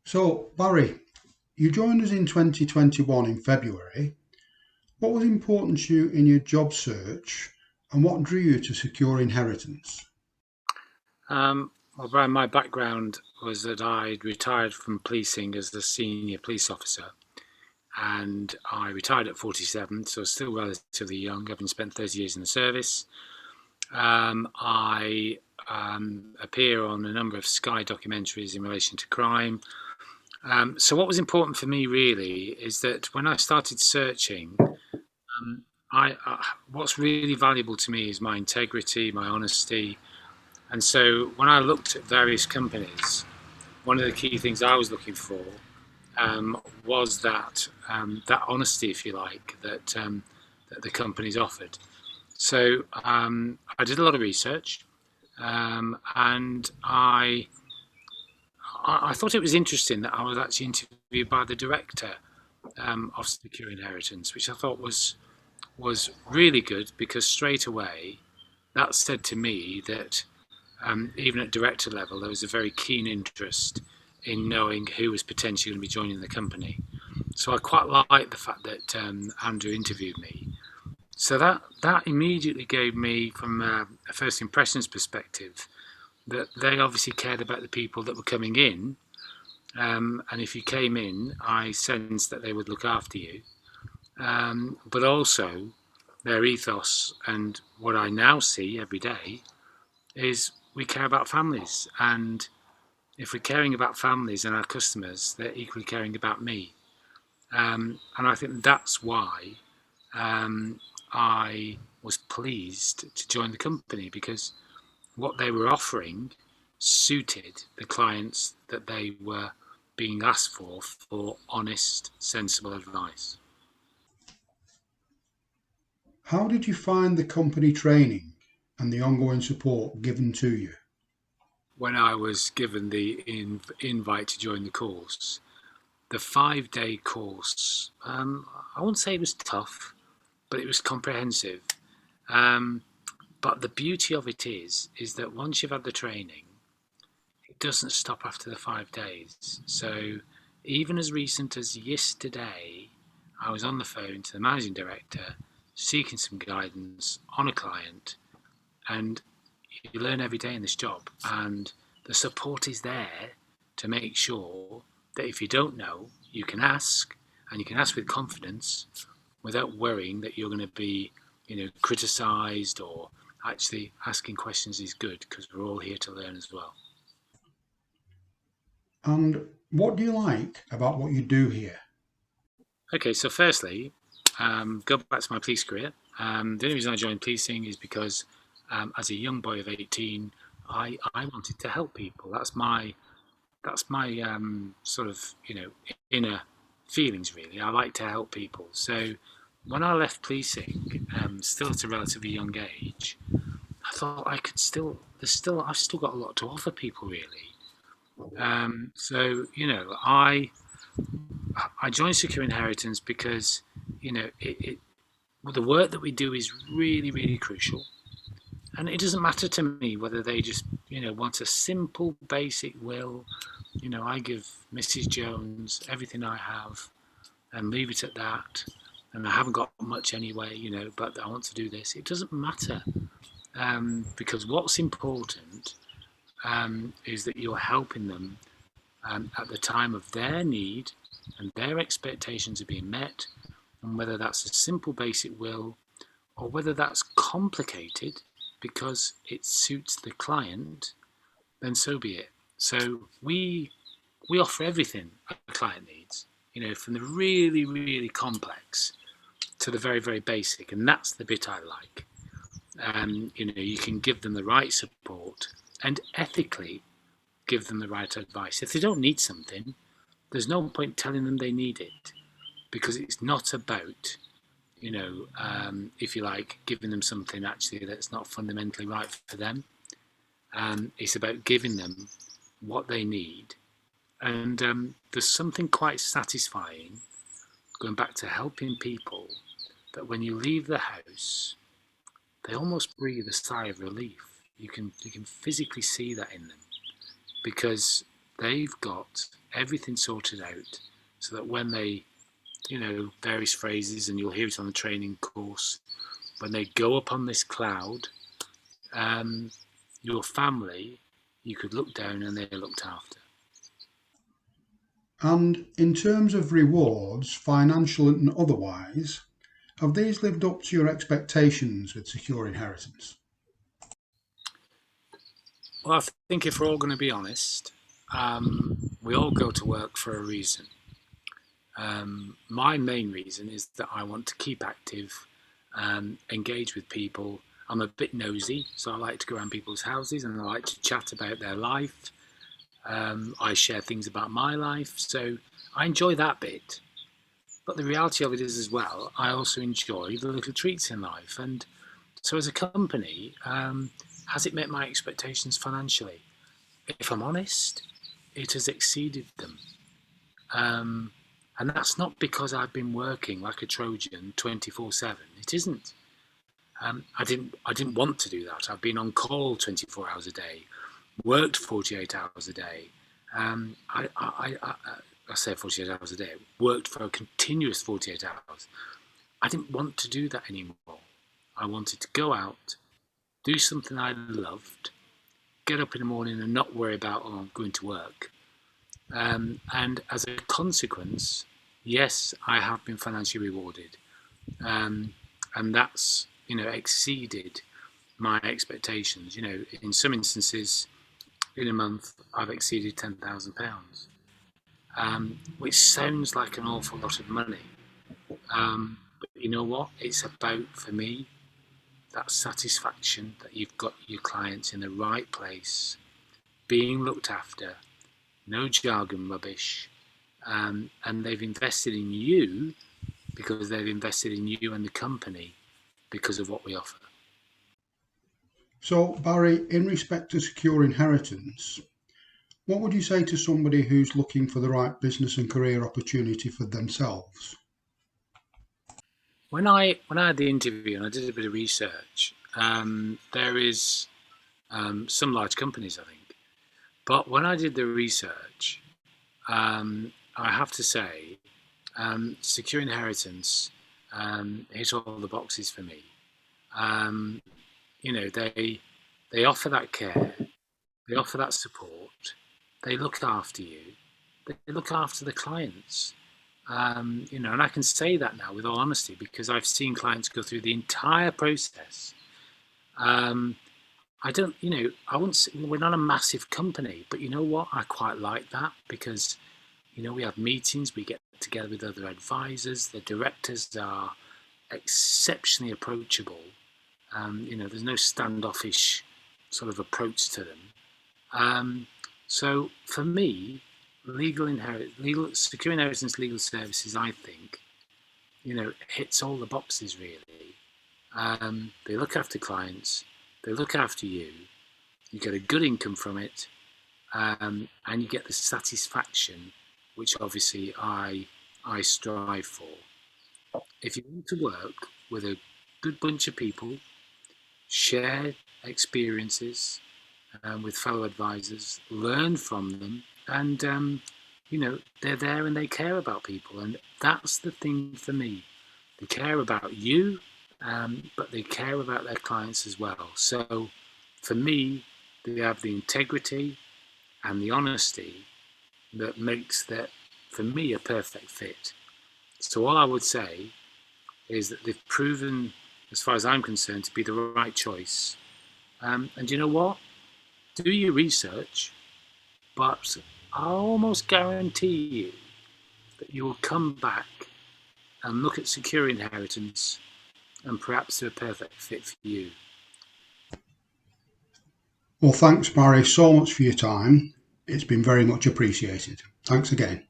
So, Barry, you joined us in 2021 in February. What was important to you in your job search and what drew you to secure inheritance? Well, Brian, my background was that I'd retired from policing as the senior police officer, and I retired at 47, so still relatively young, having spent 30 years in the service. I appear on a number of Sky documentaries in relation to crime. So, what was important for me really is that when I started searching, um, what's really valuable to me is my integrity, my honesty. And so, when I looked at various companies, one of the key things I was looking for was that honesty, if you like, that the companies offered. So I did a lot of research, and I thought it was interesting that I was actually interviewed by the director of Secure Inheritance, which I thought was really good because straight away that said to me that even at director level there was a very keen interest in knowing who was potentially going to be joining the company. So I quite liked the fact that Andrew interviewed me. So that immediately gave me, from a first impressions perspective, that they obviously cared about the people that were coming in. And if you came in, I sensed that they would look after you. But also, their ethos and what I now see every day is we care about families. And if we're caring about families and our customers, they're equally caring about me. And I think that's why um, I was pleased to join the company because what they were offering suited the clients that they were being asked for honest, sensible advice. How did you find the company training and the ongoing support given to you? When I was given the invite to join the course, the 5 day course, I wouldn't say it was tough, but it was comprehensive. Um, but the beauty of it is that once you've had the training, it doesn't stop after the 5 days. So even as recent as yesterday, I was on the phone to the managing director seeking some guidance on a client, and you learn every day in this job, and the support is there to make sure that if you don't know, you can ask, and you can ask with confidence without worrying that you're going to be, criticised, or actually asking questions is good because we're all here to learn as well. And what do you like about what you do here? Okay, so firstly, go back to my police career. The only reason I joined policing is because as a young boy of 18, I wanted to help people. That's my sort of inner feelings really. I like to help people. So when I left policing, still at a relatively young age, I thought I could still I've still got a lot to offer people really. So I joined Secure Inheritance because it well, the work that we do is really really crucial, and it doesn't matter to me whether they just want a simple basic will. I give Mrs. Jones everything I have and leave it at that. And I haven't got much anyway, but I want to do this. It doesn't matter because what's important is that you're helping them at the time of their need and their expectations are being met, and whether that's a simple basic will or whether that's complicated because it suits the client, then so be it. So we offer everything a client needs, from the really really complex to the very very basic, and that's the bit I like. You can give them the right support and ethically give them the right advice. If they don't need something, there's no point telling them they need it because it's not about, if you like, giving them something actually that's not fundamentally right for them. It's about giving them what they need. And there's something quite satisfying going back to helping people that when you leave the house, they almost breathe a sigh of relief. You can physically see that in them because they've got everything sorted out so that when they, various phrases, and you'll hear it on the training course, when they go up on this cloud, um, your family, you could look down and they're looked after. And in terms of rewards, financial and otherwise, have these lived up to your expectations with Secure Inheritance? Well, I think if we're all going to be honest, we all go to work for a reason. My main reason is that I want to keep active, engage with people. I'm a bit nosy, so I like to go around people's houses and I like to chat about their life. I share things about my life, so I enjoy that bit. But the reality of it is, as well, I also enjoy the little treats in life. And so, as a company, has it met my expectations financially? If I'm honest, it has exceeded them. Um, and that's not because I've been working like a Trojan 24/7. It isn't. I didn't want to do that. I've been on call 24 hours a day, worked 48 hours a day. I say 48 hours a day, worked for a continuous 48 hours. I didn't want to do that anymore. I wanted to go out, do something I loved, get up in the morning and not worry about, oh, I'm going to work. And as a consequence, yes, I have been financially rewarded. And that's, exceeded my expectations. In some instances, in a month, I've exceeded £10,000, which sounds like an awful lot of money. But you know what? It's about, for me, that satisfaction that you've got your clients in the right place, being looked after, no jargon rubbish, and they've invested in you because they've invested in you and the company because of what we offer. So, Barry, in respect to Secure Inheritance, what would you say to somebody who's looking for the right business and career opportunity for themselves? When I had the interview and I did a bit of research, there is some large companies, I think, but when I did the research, I have to say, Secure Inheritance hit all the boxes for me. Um, they offer that care, they offer that support, they look after you, they look after the clients. And I can say that now with all honesty because I've seen clients go through the entire process. Um, I don't, I wouldn't say, we're not a massive company, but you know what? I quite like that because, we have meetings, we get together with other advisors, the directors are exceptionally approachable. There's no standoffish sort of approach to them. So for me, secure inheritance legal services, I think, hits all the boxes really. They look after clients, they look after you, you get a good income from it, and you get the satisfaction, which obviously I strive for. If you want to work with a good bunch of people, share experiences with fellow advisors, learn from them, and they're there and they care about people, and that's the thing for me. They care about you, but they care about their clients as well. So for me, they have the integrity and the honesty that makes that, for me, a perfect fit. So all I would say is that they've proven, as far as I'm concerned, to be the right choice. And you know what? Do your research, but I almost guarantee you that you will come back and look at secure inheritance and perhaps they're a perfect fit for you. Well, thanks, Barry, so much for your time. It's been very much appreciated. Thanks again.